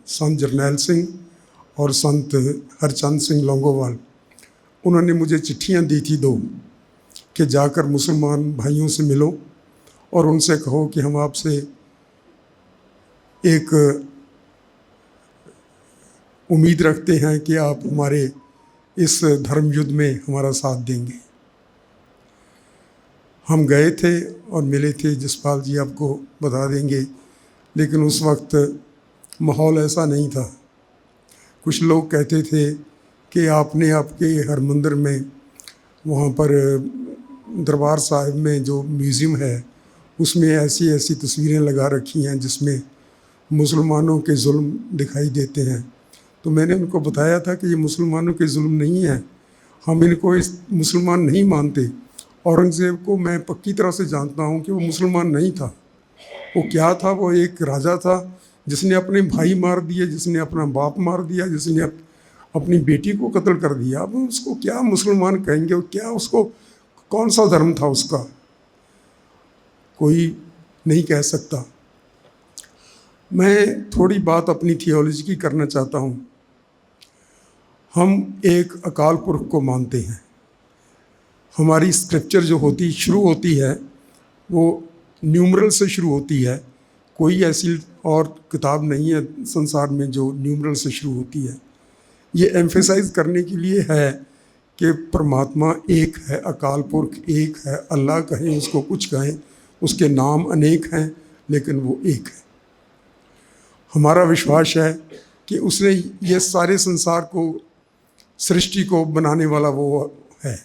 संत जरनैल सिंह और संत हरचंद सिंह लौंगोवाल, उन्होंने मुझे चिट्ठियाँ दी थी 2 कि जाकर मुसलमान भाइयों से मिलो और उनसे कहो कि हम आपसे एक उम्मीद रखते हैं कि आप हमारे इस धर्म युद्ध में हमारा साथ देंगे। हम गए थे और मिले थे, जसपाल जी आपको बता देंगे, लेकिन उस वक्त माहौल ऐसा नहीं था। कुछ लोग कहते थे कि आपने आपके हरमंदिर में, वहाँ पर दरबार साहिब में जो म्यूज़ियम है, उसमें ऐसी ऐसी तस्वीरें लगा रखी हैं जिसमें मुसलमानों के जुल्म दिखाई देते हैं। तो मैंने उनको बताया था कि ये मुसलमानों के जुल्म नहीं है, हम इनको इस मुसलमान नहीं मानते। औरंगज़ेब को मैं पक्की तरह से जानता हूँ कि वो मुसलमान नहीं था। वो क्या था? वो एक राजा था जिसने अपने भाई मार दिए, जिसने अपना बाप मार दिया, जिसने अपनी बेटी को कत्ल कर दिया। अब उसको क्या मुसलमान कहेंगे? क्या उसको, कौन सा धर्म था उसका? कोई नहीं कह सकता। मैं थोड़ी बात अपनी थियोलॉजी की करना चाहता हूँ। हम एक अकाल पुरख को मानते हैं। हमारी स्क्रिप्चर जो होती शुरू होती है वो न्यूमरल से शुरू होती है। कोई ऐसी और किताब नहीं है संसार में जो न्यूमरल से शुरू होती है। ये एम्फेसाइज करने के लिए है कि परमात्मा एक है, अकाल पुरख एक है। अल्लाह कहें, उसको कुछ कहें, उसके नाम अनेक हैं, लेकिन वो एक है। हमारा विश्वास है कि उसने ये सारे संसार को, सृष्टि को बनाने वाला वो है।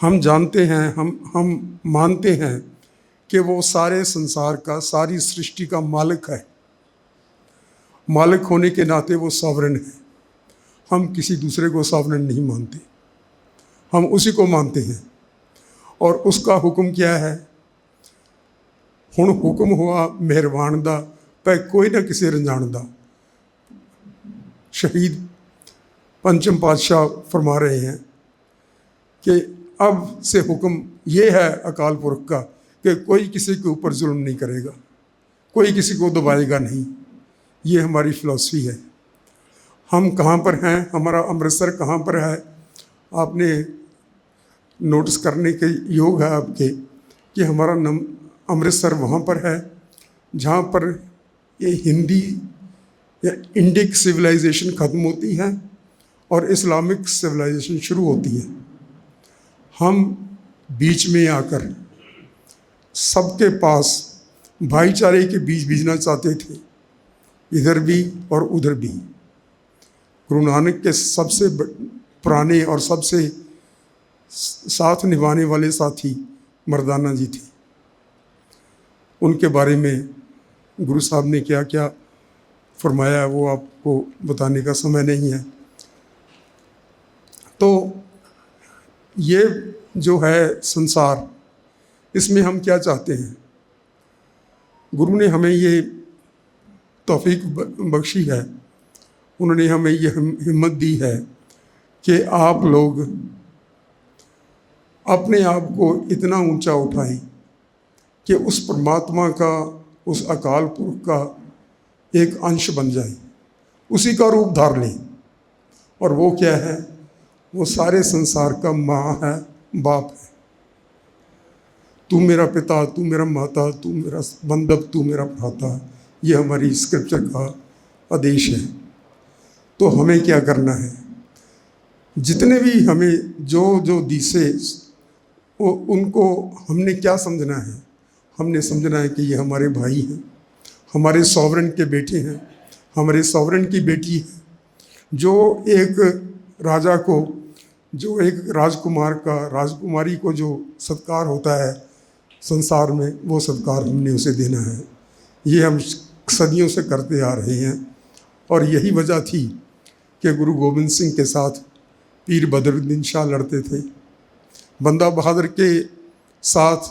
हम जानते हैं, हम मानते हैं कि वो सारे संसार का, सारी सृष्टि का मालिक है। मालिक होने के नाते वो सॉवरेन है। हम किसी दूसरे को सॉवरेन नहीं मानते, हम उसी को मानते हैं। और उसका हुक्म क्या है? हुण हुक्म हुआ मेहरबान दा, पै कोई ना किसी रंजान दा। शहीद पंचम पातशाह फरमा रहे हैं कि अब से हुक्म ये है अकाल पुरख का कि कोई किसी के ऊपर जुल्म नहीं करेगा, कोई किसी को दबाएगा नहीं। ये हमारी फ़िलॉसफी है। हम कहाँ पर हैं, हमारा अमृतसर कहाँ पर है? आपने नोटिस करने के योग है आपके कि हमारा अमृतसर वहाँ पर है जहाँ पर ये हिंदी या इंडिक सिविलाइजेशन ख़त्म होती है और इस्लामिक सिविलाइजेशन शुरू होती है। हम बीच में आकर सबके पास भाईचारे के बीज बीजना चाहते थे, इधर भी और उधर भी। गुरु नानक के सबसे पुराने और सबसे साथ निभाने वाले साथी मर्दाना जी थे। उनके बारे में गुरु साहब ने क्या क्या फरमाया वो आपको बताने का समय नहीं है। तो ये जो है संसार, इसमें हम क्या चाहते हैं? गुरु ने हमें ये तौफीक बख्शी है, उन्होंने हमें ये हिम्मत दी है कि आप लोग अपने आप को इतना ऊंचा उठाएं कि उस परमात्मा का, उस अकाल पुरख का एक अंश बन जाए, उसी का रूप धार लें। और वो क्या है? वो सारे संसार का माँ है, बाप है। तू मेरा पिता, तू मेरा माता, तू मेरा बंधव, तू मेरा भ्राता। ये हमारी स्क्रिप्चर का आदेश है। तो हमें क्या करना है? जितने भी हमें जो दिसे, वो उनको हमने क्या समझना है? हमने समझना है कि ये हमारे भाई हैं, हमारे सॉवरेन के बेटे हैं, हमारे सॉवरेन की बेटी है। जो एक राजा को, जो एक राजकुमार का, राजकुमारी को जो सत्कार होता है संसार में, वो सत्कार हमने उसे देना है। ये हम सदियों से करते आ रहे हैं। और यही वजह थी कि गुरु गोबिंद सिंह के साथ पीर बदरुद्दीन शाह लड़ते थे। बंदा बहादुर के साथ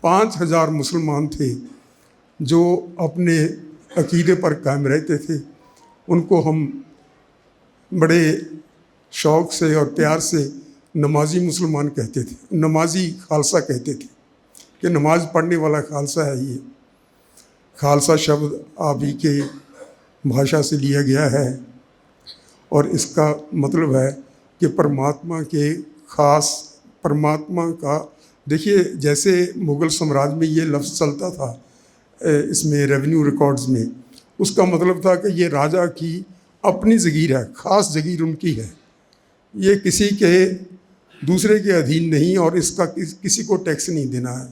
5000 मुसलमान थे जो अपने अकीदे पर कायम रहते थे। उनको हम बड़े शौक़ से और प्यार से नमाजी मुसलमान कहते थे, नमाजी खालसा कहते थे कि नमाज पढ़ने वाला खालसा है। ये खालसा शब्द आप ही के भाषा से लिया गया है और इसका मतलब है कि परमात्मा के खास परमात्मा का, देखिए जैसे मुग़ल साम्राज्य में ये लफ्ज़ चलता था इसमें रेवेन्यू रिकॉर्ड्स में, उसका मतलब था कि ये राजा की अपनी ज़गीर है, ख़ास ज़गीर उनकी है, ये किसी के दूसरे के अधीन नहीं और इसका किसी को टैक्स नहीं देना है।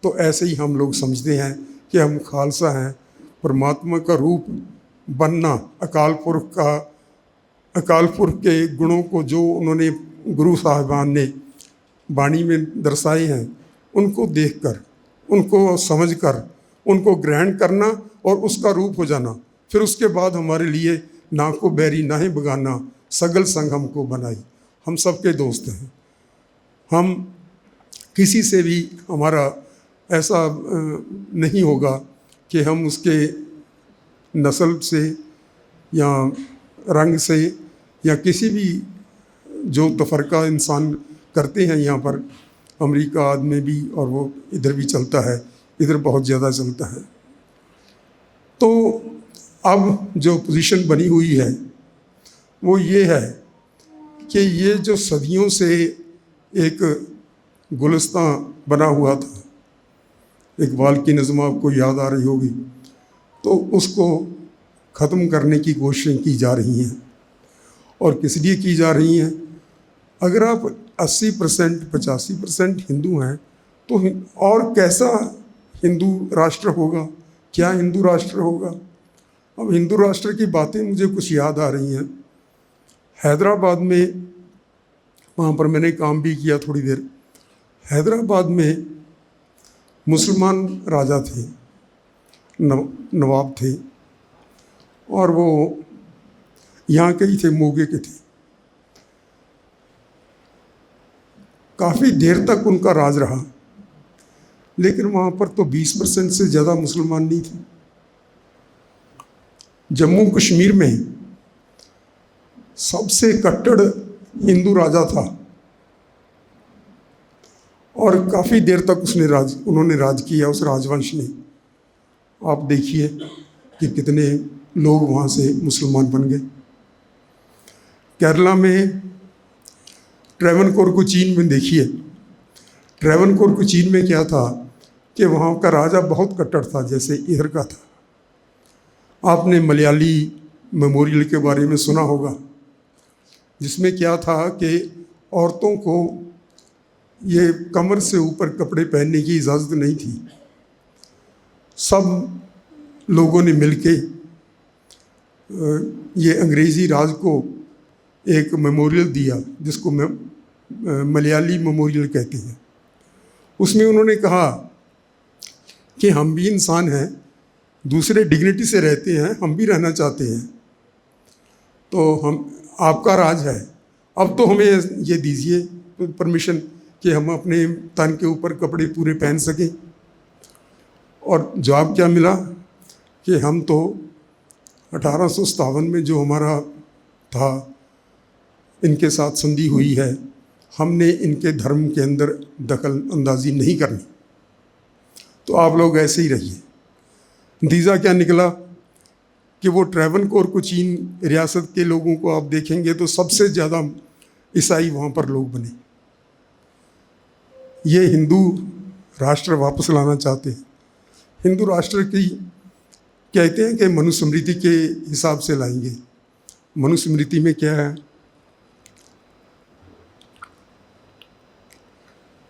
तो ऐसे ही हम लोग समझते हैं कि हम खालसा हैं, परमात्मा का रूप बनना, अकाल पुरख के गुणों को जो उन्होंने गुरु साहिबान ने वाणी में दर्शाए हैं, उनको देखकर, उनको समझकर, उनको ग्रहण करना और उसका रूप हो जाना। फिर उसके बाद हमारे लिए ना को बैरी ना ही बगाना, सगल संग हमको बनाई। हम सबके दोस्त हैं, हम किसी से भी हमारा ऐसा नहीं होगा कि हम उसके नस्ल से या रंग से या किसी भी जो तफरका इंसान करते हैं यहाँ पर अमेरिका में भी, और वो इधर भी चलता है, इधर बहुत ज़्यादा चलता है। तो अब जो पोजीशन बनी हुई है वो ये है कि ये जो सदियों से एक गुलिस्तान बना हुआ था, इकबाल की नज़्म आपको याद आ रही होगी, तो उसको ख़त्म करने की कोशिशें की जा रही हैं। और किस लिए की जा रही हैं? अगर आप 80% 85% हिंदू हैं तो और कैसा हिंदू राष्ट्र होगा, क्या हिंदू राष्ट्र होगा? अब हिंदू राष्ट्र की बातें मुझे कुछ याद आ रही हैं। हैदराबाद में, वहाँ पर मैंने काम भी किया थोड़ी देर। हैदराबाद में मुसलमान राजा थे, नवाब थे, और वो यहाँ के ही थे, मोगे के थे। काफ़ी देर तक उनका राज रहा, लेकिन वहाँ पर तो 20% से ज़्यादा मुसलमान नहीं थे। जम्मू कश्मीर में सबसे कट्टर हिंदू राजा था और काफ़ी देर तक उन्होंने राज किया, उस राजवंश ने। आप देखिए कि कितने लोग वहाँ से मुसलमान बन गए। केरला में ट्रेवनकोर कोचीन में देखिए, ट्रेवनकोर कोचीन में क्या था कि वहाँ का राजा बहुत कट्टर था, जैसे इधर का था। आपने मलयाली मेमोरियल के बारे में सुना होगा, जिसमें क्या था कि औरतों को ये कमर से ऊपर कपड़े पहनने की इजाज़त नहीं थी। सब लोगों ने मिलके ये अंग्रेज़ी राज को एक मेमोरियल दिया, जिसको मलयाली मेमोरियल कहते हैं। उसमें उन्होंने कहा कि हम भी इंसान हैं, दूसरे डिग्निटी से रहते हैं, हम भी रहना चाहते हैं, तो हम आपका राज है, अब तो हमें ये दीजिए परमिशन कि हम अपने तन के ऊपर कपड़े पूरे पहन सकें। और जवाब क्या मिला कि हम तो 1857 में जो हमारा था, इनके साथ संधि हुई है, हमने इनके धर्म के अंदर दखल अंदाजी नहीं करनी, तो आप लोग ऐसे ही रहिए। नतीजा क्या निकला कि वो ट्रेवनकोर कोचीन रियासत के लोगों को आप देखेंगे तो सबसे ज़्यादा ईसाई वहाँ पर लोग बने। ये हिंदू राष्ट्र वापस लाना चाहते हैं। हिंदू राष्ट्र की कहते हैं कि मनुस्मृति के हिसाब से लाएंगे। मनुस्मृति में क्या है?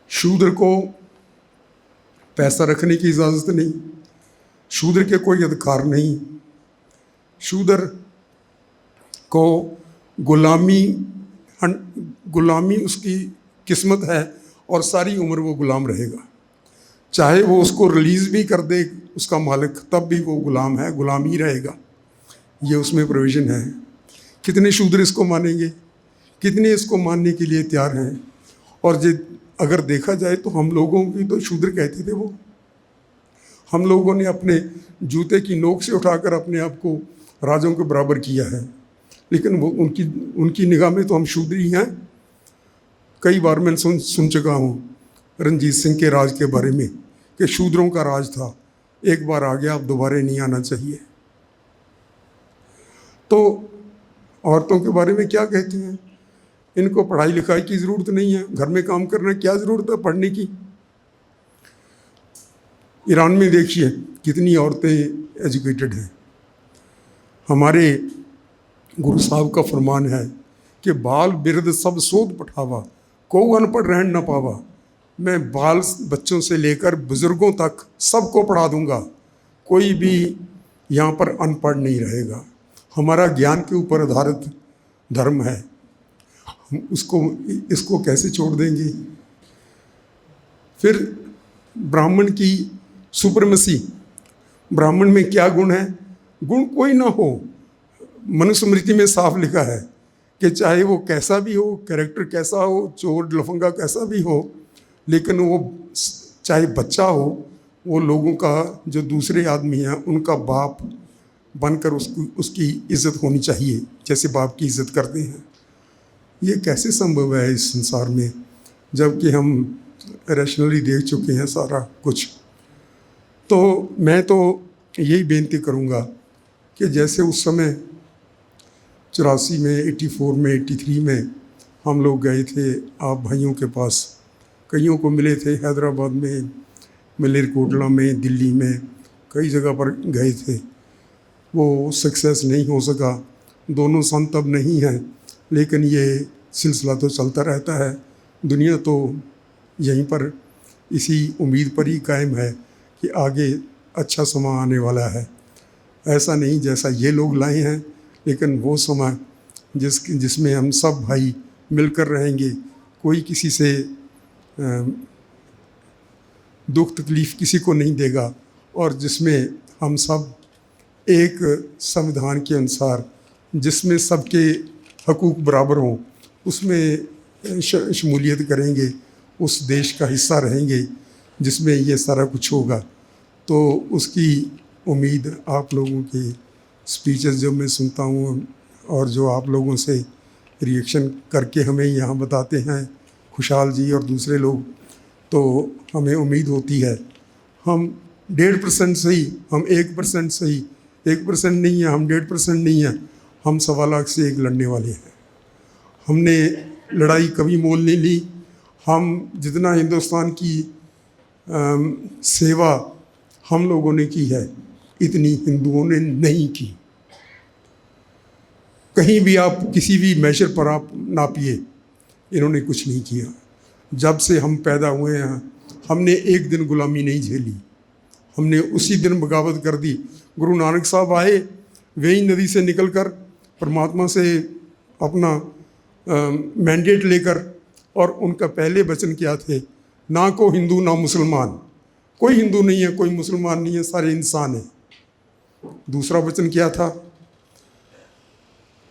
शूद्र को पैसा रखने की इजाज़त नहीं, शूद्र के कोई अधिकार नहीं, शूद्र को गुलामी उसकी किस्मत है और सारी उम्र वो गुलाम रहेगा। चाहे वो उसको रिलीज़ भी कर दे उसका मालिक, तब भी वो गुलाम है, गुलाम ही रहेगा। ये उसमें प्रोविज़न है। कितने शूद्र इसको मानेंगे, कितने इसको मानने के लिए तैयार हैं? और अगर देखा जाए तो हम लोगों की तो शूद्र कहते थे वो। हम लोगों ने अपने जूते की नोक से उठाकर अपने आप को राजों के बराबर किया है, लेकिन वो उनकी निगाह में तो हम शूद्र ही हैं। कई बार मैं सुन चुका हूँ रणजीत सिंह के राज के बारे में कि शूद्रों का राज था, एक बार आ गया अब दोबारा नहीं आना चाहिए। तो औरतों के बारे में क्या कहते हैं? इनको पढ़ाई लिखाई की ज़रूरत नहीं है, घर में काम करना क्या ज़रूरत है पढ़ने की। ईरान में देखिए कितनी औरतें एजुकेटेड हैं। हमारे गुरु साहब का फरमान है कि बाल बिरद सब सोध पठावा, को अनपढ़ रहन न पावा। मैं बाल बच्चों से लेकर बुज़ुर्गों तक सबको पढ़ा दूंगा, कोई भी यहाँ पर अनपढ़ नहीं रहेगा। हमारा ज्ञान के ऊपर आधारित धर्म है, हम इसको कैसे छोड़ देंगे? फिर ब्राह्मण की सुप्रीमेसी, ब्राह्मण में क्या गुण है? गुण कोई ना हो। मनुस्मृति में साफ लिखा है कि चाहे वो कैसा भी हो, कैरेक्टर कैसा हो, चोर लफंगा कैसा भी हो, लेकिन वो चाहे बच्चा हो, वो लोगों का जो दूसरे आदमी हैं उनका बाप बनकर उसकी इज्जत होनी चाहिए, जैसे बाप की इज्जत करते हैं। ये कैसे संभव है इस संसार में, जबकि हम रैशनली देख चुके हैं सारा कुछ। तो मैं तो यही बेनती करूँगा कि जैसे उस समय 84 में, 84 में, 83 में हम लोग गए थे आप भाइयों के पास, कईयों को मिले थे हैदराबाद में, मलेरकोटला में, दिल्ली में, कई जगह पर गए थे। वो सक्सेस नहीं हो सका, दोनों संत अब नहीं हैं, लेकिन ये सिलसिला तो चलता रहता है। दुनिया तो यहीं पर इसी उम्मीद पर ही कायम है कि आगे अच्छा समय आने वाला है। ऐसा नहीं जैसा ये लोग लाए हैं, लेकिन वो समय जिसमें हम सब भाई मिलकर रहेंगे, कोई किसी से दुख तकलीफ़ किसी को नहीं देगा, और जिसमें हम सब एक संविधान के अनुसार, जिसमें सबके हकूक़ बराबर हों, उसमें शमूलियत करेंगे, उस देश का हिस्सा रहेंगे जिसमें ये सारा कुछ होगा। तो उसकी उम्मीद आप लोगों की स्पीचेस जो मैं सुनता हूँ और जो आप लोगों से रिएक्शन करके हमें यहाँ बताते हैं खुशहाल जी और दूसरे लोग, तो हमें उम्मीद होती है हम 1.5% सही, हम 1% सही, 1% नहीं है, हम 1.5% नहीं है, हम 1.25 लाख से एक लड़ने वाले हैं। हमने लड़ाई कभी मोल नहीं ली। हम जितना हिंदुस्तान की सेवा हम लोगों ने की है, इतनी हिंदुओं ने नहीं की। कहीं भी आप किसी भी मेजर पर आप नापिए, इन्होंने कुछ नहीं किया। जब से हम पैदा हुए हैं हमने एक दिन गुलामी नहीं झेली, हमने उसी दिन बगावत कर दी। गुरु नानक साहब आए वेई नदी से निकलकर परमात्मा से अपना मैंडेट लेकर, और उनका पहले वचन क्या थे? ना को हिंदू ना मुसलमान, कोई हिंदू नहीं है, कोई मुसलमान नहीं है, सारे इंसान हैं। दूसरा वचन क्या था?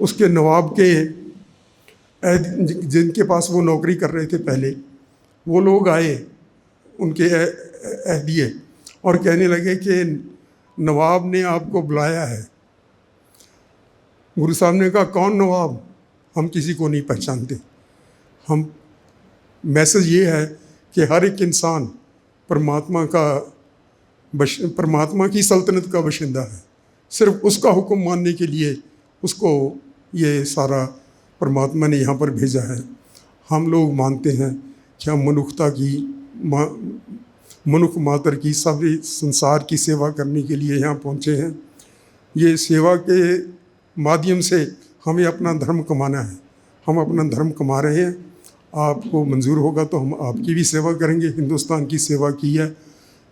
उसके नवाब के जिनके पास वो नौकरी कर रहे थे पहले, वो लोग आए उनके अहदिये और कहने लगे कि नवाब ने आपको बुलाया है। गुरु साहब ने कहा कौन नवाब? हम किसी को नहीं पहचानते। हम मैसेज ये है कि हर एक इंसान परमात्मा की सल्तनत का बाशिंदा है। सिर्फ उसका हुक्म मानने के लिए उसको ये सारा परमात्मा ने यहाँ पर भेजा है। हम लोग मानते हैं कि हम मनुष्यता की मनुष्य मात्र की सभी संसार की सेवा करने के लिए यहाँ पहुँचे हैं। ये सेवा के माध्यम से हमें अपना धर्म कमाना है। हम अपना धर्म कमा रहे हैं। आपको मंजूर होगा तो हम आपकी भी सेवा करेंगे। हिंदुस्तान की सेवा की है,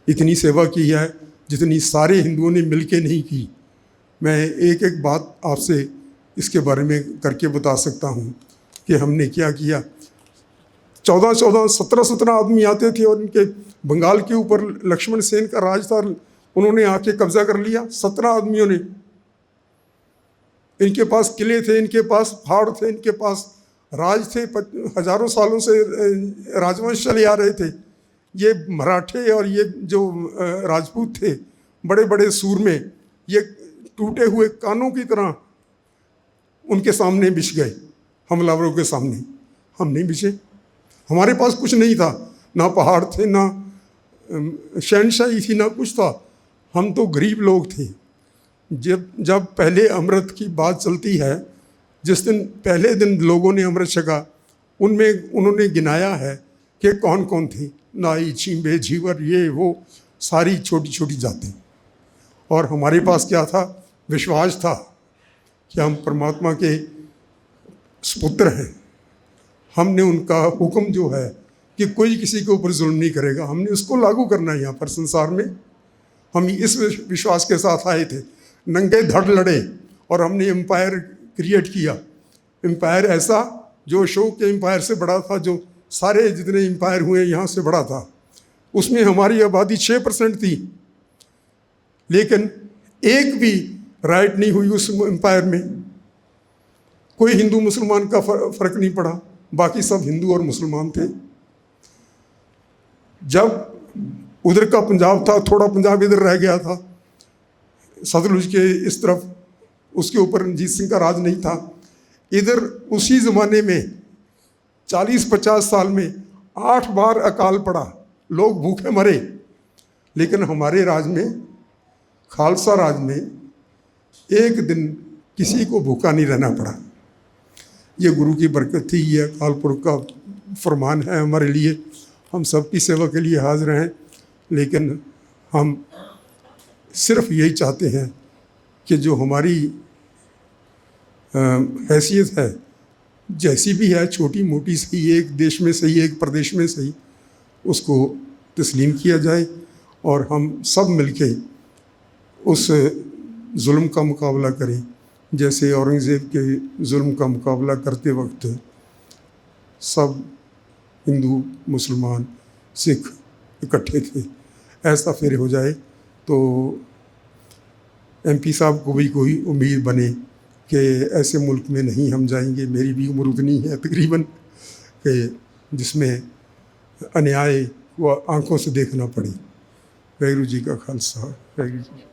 इतनी सेवा की है जितनी सारे हिंदुओं ने मिलके नहीं की। मैं एक एक बात आपसे इसके बारे में करके बता सकता हूँ कि हमने क्या किया। 14 17 आदमी आते थे और इनके बंगाल के ऊपर लक्ष्मण सेन का राज था, उन्होंने आके कब्जा कर लिया। 17 आदमियों ने, इनके पास किले थे, इनके पास पहाड़ थे, इनके पास राज थे। हजारों सालों से राजवंश चले आ रहे थे। ये मराठे और ये जो राजपूत थे बड़े बड़े सूरमे, ये टूटे हुए कानों की तरह उनके सामने बिछ गए। हमलावरों के सामने हम नहीं बिछे। हमारे पास कुछ नहीं था, ना पहाड़ थे, ना शहनशाही थी, ना कुछ था। हम तो गरीब लोग थे। जब जब पहले अमृत की बात चलती है, जिस दिन पहले दिन लोगों ने अमृत छका, उनमें उन्होंने गिनाया है कि कौन कौन थे, नाई, छींबे, झीवर, ये वो सारी छोटी छोटी जातें। और हमारे पास क्या था? विश्वास था कि हम परमात्मा के सुपुत्र हैं। हमने उनका हुक्म जो है कि कोई किसी के ऊपर जुल्म नहीं करेगा, हमने उसको लागू करना है यहाँ पर संसार में। हम इस विश्वास के साथ आए थे, नंगे धड़ लड़े और हमने एम्पायर क्रिएट किया। एम्पायर ऐसा जो अशोक के एम्पायर से बड़ा था, जो सारे जितने एम्पायर हुए यहाँ से बड़ा था। उसमें हमारी आबादी 6% थी, लेकिन एक भी राइट नहीं हुई उस एम्पायर में। कोई हिंदू मुसलमान का फर्क नहीं पड़ा, बाकी सब हिंदू और मुसलमान थे। जब उधर का पंजाब था, थोड़ा पंजाब इधर रह गया था, सतलुज के इस तरफ, उसके ऊपर रणजीत सिंह का राज नहीं था। इधर उसी ज़माने में 40-50 साल में 8 बार अकाल पड़ा, लोग भूखे मरे। लेकिन हमारे राज में, खालसा राज में, एक दिन किसी को भूखा नहीं रहना पड़ा। ये गुरु की बरकत थी, ये अकाल पुरख का फरमान है हमारे लिए। हम सबकी सेवा के लिए हाजिर हैं, लेकिन हम सिर्फ यही चाहते हैं कि जो हमारी हैसियत है, जैसी भी है, छोटी मोटी सही, एक देश में सही, एक प्रदेश में सही, उसको तस्लीम किया जाए और हम सब मिलके उस जुल्म का मुकाबला करें, जैसे औरंगज़ेब के जुल्म का मुकाबला करते वक्त सब हिंदू, मुसलमान, सिख इकट्ठे थे। ऐसा फिर हो जाए तो MP साहब को भी कोई उम्मीद बने कि ऐसे मुल्क में नहीं हम जाएंगे। मेरी भी उम्र उतनी है तकरीबन कि जिसमें अन्याय को आंखों से देखना पड़े। वाहिगुरू जी का खालसा, वाहिगुरू जी।